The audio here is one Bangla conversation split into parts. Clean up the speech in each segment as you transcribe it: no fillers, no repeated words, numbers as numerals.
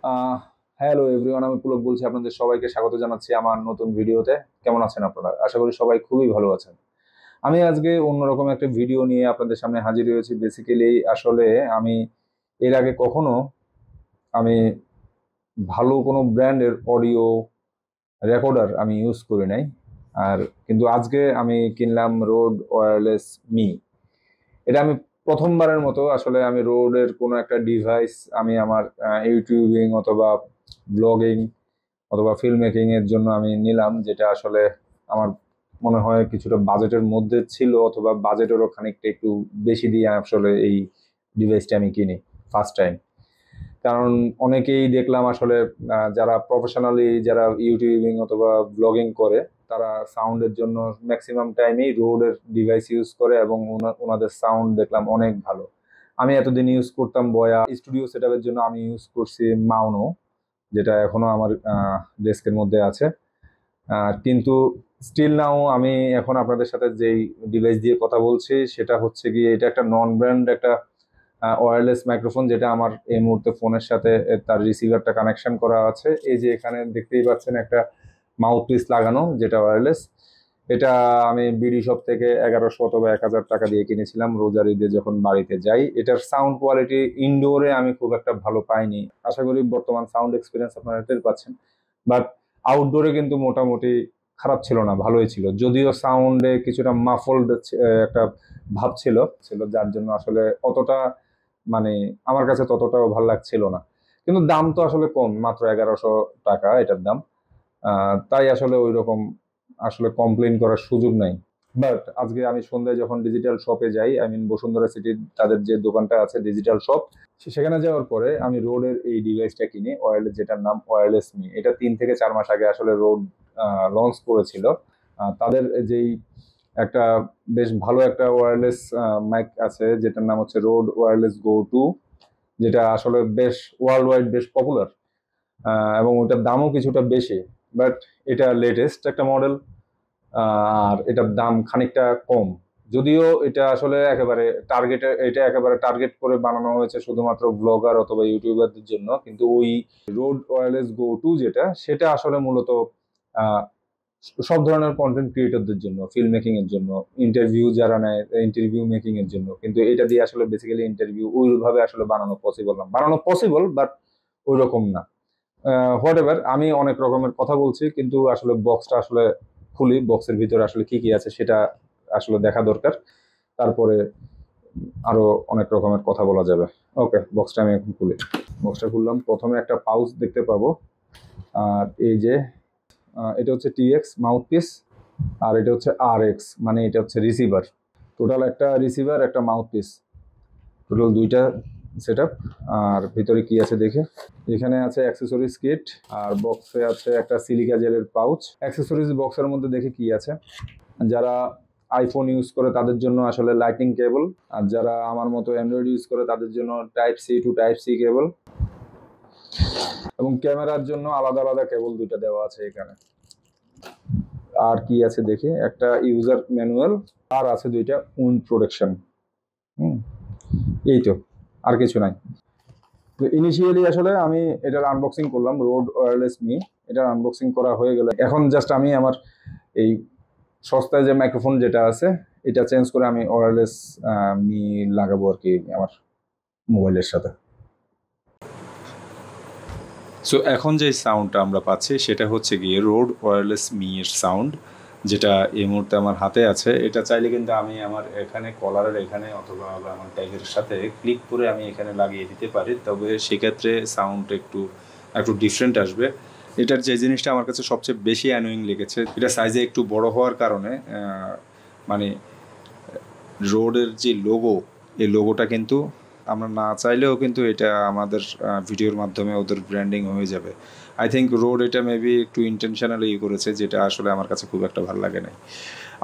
আহ হ্যালো এভরিওয়ান, আমি পুলক বলছি। আপনাদের সবাইকে স্বাগত জানাচ্ছি আমার নতুন ভিডিওতে। কেমন আছেন আপনারা? আশা করি সবাই খুবই ভালো আছেন। আমি আজকে অন্যরকম একটা ভিডিও নিয়ে আপনাদের সামনে হাজির হয়েছি। বেসিক্যালি আসলে আমি এর আগে কখনো আমি ভালো কোনো ব্র্যান্ডের অডিও রেকর্ডার আমি ইউজ করি নাই। আর কিন্তু আজকে আমি কিনলাম রোড ওয়্যারলেস মি। এটা আমি প্রথমবারের মতো আসলে আমি রোডের কোনো একটা ডিভাইস আমি আমার ইউটিউবিং অথবা ব্লগিং অথবা ফিল্ম মেকিং এর জন্য আমি নিলাম, যেটা আসলে আমার মনে হয় কিছুটা বাজেটের মধ্যে ছিল, অথবা বাজেটেরও খানিকটা একটু বেশি দিয়ে আসলে এই ডিভাইসটা আমি কিনি ফার্স্ট টাইম। কারণ অনেকেই দেখলাম আসলে যারা প্রফেশনালি যারা ইউটিউবিং অথবা ব্লগিং করে, তারা সাউন্ডের জন্য ম্যাক্সিমাম টাইমেই রোডের ডিভাইস ইউজ করে এবং ওনাদের সাউন্ড দেখলাম অনেক ভালো। আমি এতদিন ইউজ করতাম বয়া স্টুডিও সেটআপের জন্য আমি ইউজ করছি মাউনো, যেটা এখনো আমার ডেস্কের মধ্যে আছে। কিন্তু স্টিল নাও আমি এখন আপনাদের সাথে যেই ডিভাইস দিয়ে কথা বলছি সেটা হচ্ছে গিয়ে এটা একটা নন ব্র্যান্ড একটা ওয়্যারলেস মাইক্রোফোন, যেটা আমার এই মুহূর্তে ফোনের সাথে তার রিসিভারটা কানেকশন করা আছে। এই যে এখানে দেখতেই পাচ্ছেন একটা মাউথপিস লাগানো, যেটা ওয়্যারলেস। এটা আমি বিডি শপ থেকে 1100 অথবা 1000 টাকা দিয়ে কিনেছিলাম রোজার ঈদে যখন বাড়িতে যাই। এটার সাউন্ড কোয়ালিটি ইনডোরে আমি খুব একটা ভালো পাইনি। আশা করি বর্তমান সাউন্ড এক্সপিরিয়েন্স আপনারা টের পাচ্ছেন, বাট আউটডোরে কিন্তু মোটামুটি খারাপ ছিল না, ভালোই ছিল। যদিও সাউন্ডে কিছুটা মাফলড একটা ভাব ছিল, যার জন্য আসলে অতটা মানে আমার কাছে ততটাও ভালো লাগছিল না। কিন্তু দাম তো আসলে কম, মাত্র 1100 টাকা এটার দাম। তাই আসলে ওই রকম আসলে কমপ্লেন করার সুযোগ নাই। বাট আজকে আমি সন্ধ্যায় যখন ডিজিটাল শপে যাই, আই মিন বসুন্ধরা সিটির তাদের যে দোকানটা আছে ডিজিটাল শপ, সেখানে যাওয়ার পরে আমি রোডের এই ডিভাইসটা কিনি, ওয়্যারলেস, যেটার নাম ওয়্যারলেস মি। এটা 3 থেকে 4 মাস আগে আসলে রোড লঞ্চ করেছিল। তাদের যেই একটা বেশ ভালো একটা ওয়্যারলেস মাইক আছে, যেটার নাম হচ্ছে রোড ওয়্যারলেস গো টু, যেটা আসলে বেশ ওয়ার্ল্ড ওয়াইড বেশ পপুলার, এবং ওটার দামও কিছুটা বেশি। বাট এটা লেটেস্ট একটা মডেল, আর এটার দাম খানিকটা কম। যদিও এটা আসলে একেবারে টার্গেট করে বানানো হয়েছে শুধুমাত্র ব্লগার অথবা ইউটিউবারদের জন্য, কিন্তু ওই রোড ওয়্যারলেস গো টু সেটা আসলে মূলত সব ধরনের কন্টেন্ট ক্রিয়েটরদের জন্য, ফিল্ম মেকিং এর জন্য, ইন্টারভিউ যারা নেয় ইন্টারভিউ মেকিং এর জন্য। কিন্তু এটা দিয়ে আসলে বেসিক্যালি ইন্টারভিউ ওইভাবে আসলে বানানো পসিবল, বাট ওই রকম না। হোয়াট এভার, আমি অনেক রকমের কথা বলছি, কিন্তু আসলে বক্সটা আসলে খুলি, বক্সের ভিতরে আসলে কি কি আছে সেটা আসলে দেখা দরকার। তারপরে আরো অনেক রকমের কথা বলা যাবে। ওকে, বক্সটা আমি এখন খুলি। বক্সটা খুললাম, প্রথমে একটা পাউচ দেখতে পাবো। আর এই যে এটা হচ্ছে টিএক্স মাউথপিস, আর এটা হচ্ছে আরএক্স, মানে এটা হচ্ছে রিসিভার। টোটাল একটা রিসিভার, একটা মাউথপিস, টোটাল দুইটা সেটআপ। আর ভিতরে কি আছে দেখে, এখানে আছে অ্যাক্সেসরিজ কিট, আর বক্সে আছে একটা সিলিকা জেলের পাউচ। অ্যাক্সেসরিজ বক্সের মধ্যে দেখে কি আছে, যারা আইফোন ইউজ করে তাদের জন্য আসলে লাইটিং কেবল, আর যারা আমার মতো অ্যান্ড্রয়েড ইউজ করে তাদের জন্য type C to type C cable, এবং ক্যামেরার জন্য আলাদা আলাদা কেবল দুইটা দেওয়া আছে এখানে। আর কি আছে দেখে, একটা ইউজার ম্যানুয়াল, আর আছে দুইটা উইন্ড প্রোটেকশন। এই তো, আর কিছু নাই। তো ইনিশিয়ালি আসলে আমি এটার আনবক্সিং করলাম, রোড ওয়্যারলেস মি। এটার আনবক্সিং করা হয়ে গেলে এখন জাস্ট আমি আমার এই সস্তায় যে মাইক্রোফোন যেটা আছে এটা চেঞ্জ করে আমি ওয়্যারলেস মি লাগাবো আর কি আমার মোবাইলের সাথে। সো এখন যে সাউন্ডটা আমরা পাচ্ছি সেটা হচ্ছে গিয়ে রোড ওয়্যারলেস মি এর সাউন্ড, যেটা এই মুহূর্তে আমার হাতে আছে। এটা চাইলে কিন্তু আমি আমার এখানে কলারের এখানে অথবা আমার ট্যাগের সাথে ক্লিক করে আমি এখানে লাগিয়ে দিতে পারি, তবে সেক্ষেত্রে সাউন্ড একটু ডিফারেন্ট আসবে। এটার যে জিনিসটা আমার কাছে সবচেয়ে বেশি অ্যানোয়িং লেগেছে, এটা সাইজে একটু বড় হওয়ার কারণে মানে রোডের যে লোগো, এই লোগোটা কিন্তু আমরা না চাইলেও কিন্তু এটা আমাদের ভিডিওর মাধ্যমে ওদের ব্র্যান্ডিং হয়ে যাবে। আই থিঙ্ক রোড এটা মেবি একটু ইন্টেনশনালি করেছে, যেটা আসলে আমার কাছে খুব একটা ভালো লাগে না।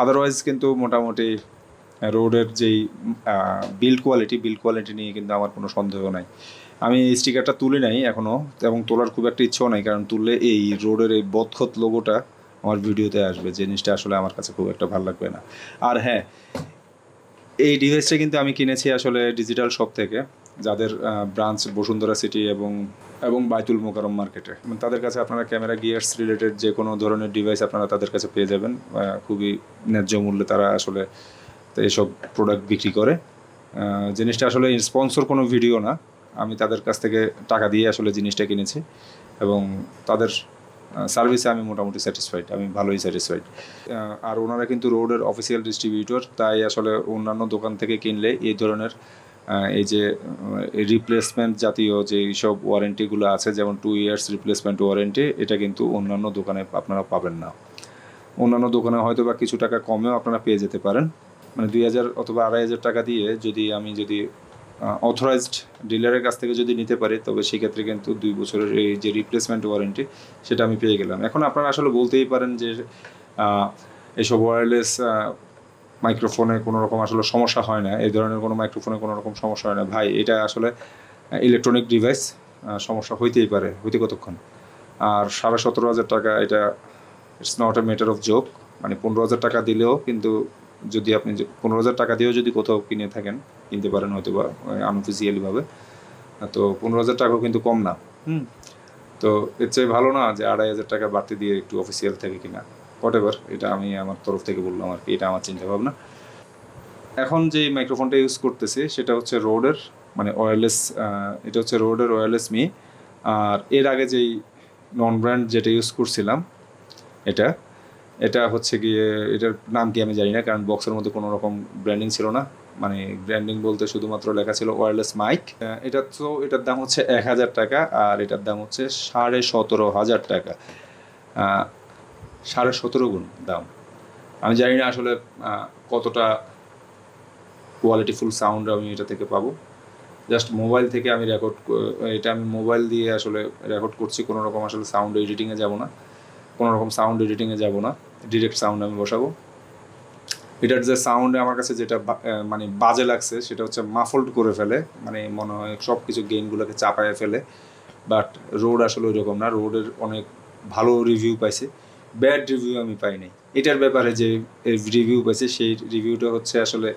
আদারওয়াইজ কিন্তু মোটামুটি রোডের যেই বিল্ড কোয়ালিটি নিয়ে কিন্তু আমার কোনো সন্দেহ নাই। আমি এই স্টিকারটা তুলি নাই এখনও, এবং তোলার খুব একটা ইচ্ছেও নাই, কারণ তুললে এই রোডের এই বদখত লোগোটা আমার ভিডিওতে আসবে, জিনিসটা আসলে আমার কাছে খুব একটা ভালো লাগবে না। আর হ্যাঁ, এই ডিভাইসটা কিন্তু আমি কিনেছি আসলে ডিজিটাল শপ থেকে, যাদের ব্রাঞ্চ বসুন্ধরা সিটি এবং বাইতুল মোকাররম মার্কেটে, তাদের কাছে আপনারা ক্যামেরা গিয়ার্স রিলেটেড যে কোনো ধরনের ডিভাইস আপনারা তাদের কাছে পেয়ে যাবেন। খুবই ন্যায্য মূল্যে তারা আসলে এইসব প্রোডাক্ট বিক্রি করে। জিনিসটা আসলে স্পন্সর কোনো ভিডিও না, আমি তাদের কাছ থেকে টাকা দিয়ে আসলে জিনিসটা কিনেছি এবং তাদের সার্ভিসে আমি মোটামুটি স্যাটিসফাইড, আমি ভালোই স্যাটিসফাইড। আর ওনারা কিন্তু রোডের অফিসিয়াল ডিস্ট্রিবিউটর, তাই আসলে অন্যান্য দোকান থেকে কিনলে এই ধরনের এই যে রিপ্লেসমেন্ট জাতীয় যে সব ওয়ারেন্টিগুলো আছে, যেমন 2 ইয়ার্স রিপ্লেসমেন্ট ওয়ারেন্টি, এটা কিন্তু অন্যান্য দোকানে আপনারা পাবেন না। অন্যান্য দোকানে হয়তো বা কিছু টাকা কমেও আপনারা পেয়ে যেতে পারেন, মানে 2000 অথবা 2500 টাকা দিয়ে যদি অথরাইজড ডিলারের কাছ থেকে যদি নিতে পারি, তবে সেক্ষেত্রে কিন্তু 2 বছরের এই যে রিপ্লেসমেন্ট ওয়ারেন্টি সেটা আমি পেয়ে গেলাম। এখন আপনারা আসলে বলতেই পারেন যে এইসব ওয়্যারলেস মাইক্রোফোনে কোনো রকম আসলে সমস্যা হয় না, এই ধরনের কোনো মাইক্রোফোনে কোনো রকম সমস্যা হয় না। ভাই, এটা আসলে ইলেকট্রনিক ডিভাইস, সমস্যা হইতেই পারে, হইতে কতক্ষণ। আর 17,500 টাকা, এটা it's not a matter of joke. মানে 15,000 টাকা দিলেও কিন্তু, যদি আপনি 15,000 টাকা দিয়েও যদি কোথাও কিনতে পারেন হয়তো বা আনঅফিসিয়ালিভাবে, তো 15,000 টাকাও কিন্তু কম না। তো এর চেয়ে ভালো না যে 2,500 টাকা বাড়তি দিয়ে একটু অফিসিয়াল থেকে কিনা, হোয়াট এভার। এটা আমি আমার তরফ থেকে বললাম আর কি, এটা আমার চিন্তা ভাবনা। এখন যে মাইক্রোফোনটা ইউজ করতেছি সেটা হচ্ছে রোডের, মানে ওয়্যারলেস, এটা হচ্ছে রোডের ওয়্যারলেস মি। আর এর আগে যেই নন ব্র্যান্ড যেটা ইউজ করছিলাম, এটা হচ্ছে গিয়ে, এটার নাম কি আমি জানি না, কারণ বক্সের মধ্যে কোনো রকম ব্র্যান্ডিং ছিল না। মানে ব্র্যান্ডিং বলতে শুধুমাত্র লেখা ছিল ওয়্যারলেস মাইক। এটার দাম হচ্ছে 1,000 টাকা, আর এটার দাম হচ্ছে 17,500 টাকা, 17.5 গুণ দাম। আমি জানি না আসলে কতটা কোয়ালিটিফুল সাউন্ড আমি এটা থেকে পাবো। জাস্ট মোবাইল থেকে আমি এটা আমি মোবাইল দিয়ে আসলে রেকর্ড করছি, কোনো রকম আসলে সাউন্ড এডিটিংয়ে যাব না, ডিরেক্ট সাউন্ড আমি বসাবো। এটার যে সাউন্ডে আমার কাছে যেটা মানে বাজে লাগছে, সেটা হচ্ছে মাফল্ড করে ফেলে, মানে মনে হয় সব কিছু গেইনগুলোকে চাপায় ফেলে। বাট রোড আসলে ওই রকম না, রোডের অনেক ভালো রিভিউ পাইছে, ব্যাড রিভিউ আমি পাইনি। এটার ব্যাপারে যে রিভিউ পাইছে, সেই রিভিউটা হচ্ছে আসলে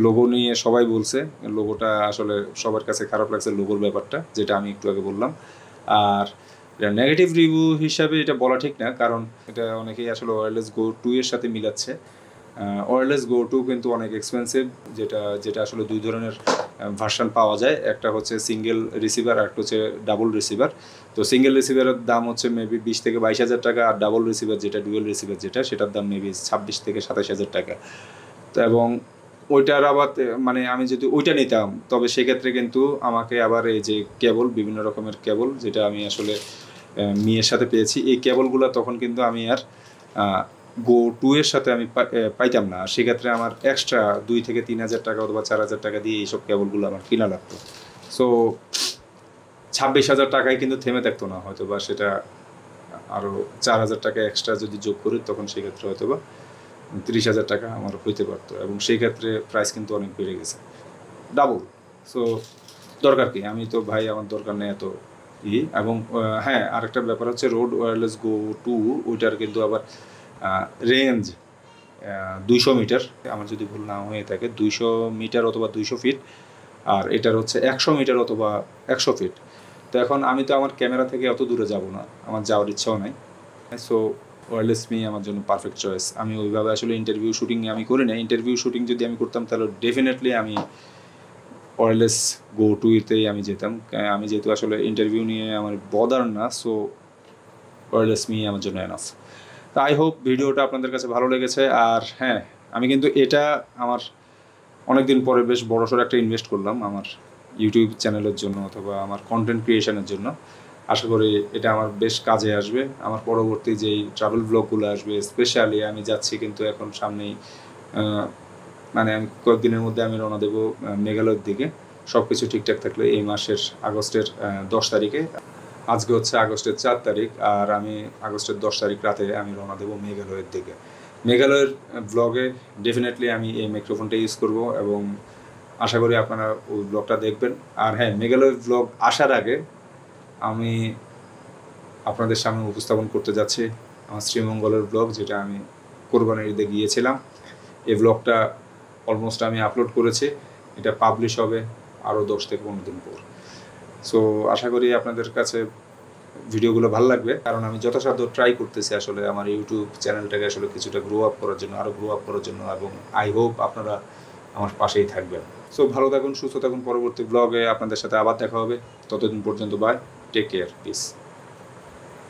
লোগো নিয়ে সবাই বলছে, লোগোটা আসলে সবার কাছে খারাপ লাগছে, লোগোর ব্যাপারটা, যেটা আমি একটু আগে বললাম। আর নেগেটিভ রিভিউ হিসাবে এটা বলা ঠিক না, কারণ এটা অনেকেই আসলে ওয়্যারলেস গো 2 এর সাথে মিলাচ্ছে। ওয়্যারলেস গো 2 কিন্তু অনেক এক্সপেন্সিভ, যেটা আসলে 2 ধরনের ভার্সন পাওয়া যায়, একটা হচ্ছে সিঙ্গেল রিসিভার, আর একটা হচ্ছে ডাবল রিসিভার। তো সিঙ্গেল রিসিভারের দাম হচ্ছে মেবি 20 থেকে 22,000 টাকা, আর ডাবল রিসিভার যেটা ডুয়েল রিসিভার সেটার দাম মেবি 26 থেকে 27,000 টাকা। তো এবং ওইটার আবার মানে আমি যদি ওইটা নিতাম, তবে সেক্ষেত্রে কিন্তু আমাকে আবার এই যে কেবল, বিভিন্ন রকমের কেবল, যেটা আমি আসলে মিয়ের সাথে পেয়েছি, এই কেবলগুলো তখন কিন্তু আমি আর গো 2 এর সাথে আমি পাইতাম না। সেক্ষেত্রে আমার এক্সট্রা 2 থেকে 3,000 টাকা অথবা 4,000 টাকা দিয়ে এইসব কেবলগুলো আমার কিনা লাগতো। সো 26,000 টাকায় কিন্তু থেমে থাকতো না, হয়তো বা সেটা আরও 4,000 টাকা এক্সট্রা যদি যোগ করি, তখন সেক্ষেত্রে হয়তো বা 30,000 টাকা আমার হইতে পারতো, এবং সেই ক্ষেত্রে প্রাইস কিন্তু অনেক বেড়ে গেছে, ডাবল। সো দরকার কি, আমি তো ভাই, আমার দরকার নেই এত এবং হ্যাঁ, আরেকটা ব্যাপার হচ্ছে রোড ওয়্যারলেস গো 2, ওইটার কিন্তু আবার রেঞ্জ 200 মিটার, আমার যদি ভুল না হয়ে থাকে 200 মিটার অথবা 200 ফিট, আর এটার হচ্ছে 100 মিটার অথবা 100 ফিট। তো এখন আমি তো আমার ক্যামেরা থেকে অত দূরে যাব না, আমার যাওয়ার ইচ্ছাও নাই। সো ওয়্যারলেস মি আমার জন্য পারফেক্ট চয়েস। আমি ওইভাবে আসলে ইন্টারভিউ শুটিং আমি করি না। ইন্টারভিউ শুটিং যদি আমি করতাম, তাহলে ডেফিনেটলি আমি ওয়্যারলেস গো 2-তেই আমি যেতাম। আমি যেহেতু আসলে ইন্টারভিউ নিয়ে আমার বদার না, সো ওয়্যারলেস মি আমার জন্য এনাফ। তো আই হোপ ভিডিওটা আপনাদের কাছে ভালো লেগেছে। আর হ্যাঁ, আমি কিন্তু এটা আমার অনেকদিন পরে বেশ বড়সড় একটা ইনভেস্ট করলাম আমার ইউটিউব চ্যানেলের জন্য, অথবা আমার কন্টেন্ট ক্রিয়েশনের জন্য। আশা করি এটা আমার বেশ কাজে আসবে। আমার পরবর্তী যেই ট্রাভেল ব্লগগুলো আসবে, স্পেশালি আমি যাচ্ছি কিন্তু এখন সামনেই, মানে আমি কয়েকদিনের মধ্যে আমি রওনা দেবো মেঘালয়ের দিকে, সব কিছু ঠিকঠাক থাকলে এই মাসের আগস্টের 10 তারিখে। আজকে হচ্ছে আগস্টের 4 তারিখ, আর আমি আগস্টের 10 তারিখ রাতে আমি রওনা দেবো মেঘালয়ের দিকে। মেঘালয়ের ব্লগে ডেফিনেটলি আমি এই মাইক্রোফোনটা ইউজ করব, এবং আশা করি আপনারা ওই ব্লগটা দেখবেন। আর হ্যাঁ, মেঘালয়ের ব্লগ আসার আগে আমি আপনাদের সামনে উপস্থাপন করতে যাচ্ছি আমার শ্রীমঙ্গলের ব্লগ, যেটা আমি কোরবানির ঈদে গিয়েছিলাম। এই ব্লগটা অলমোস্ট আমি আপলোড করেছি, এটা পাবলিশ হবে আরও 10 থেকে 15 দিন পর। সো আশা করি আপনাদের কাছে ভিডিওগুলো ভালো লাগবে, কারণ আমি যথাসাধ্য ট্রাই করতেছি আসলে আমার ইউটিউব চ্যানেলটাকে আসলে কিছুটা গ্রো আপ করার জন্য, আরও গ্রো আপ করার জন্য, এবং আই হোপ আপনারা আমার পাশেই থাকবেন। সো ভালো থাকুন, সুস্থ থাকুন, পরবর্তী ব্লগে আপনাদের সাথে আবার দেখা হবে। ততদিন পর্যন্ত বাই, টেক কেয়ার, পিস।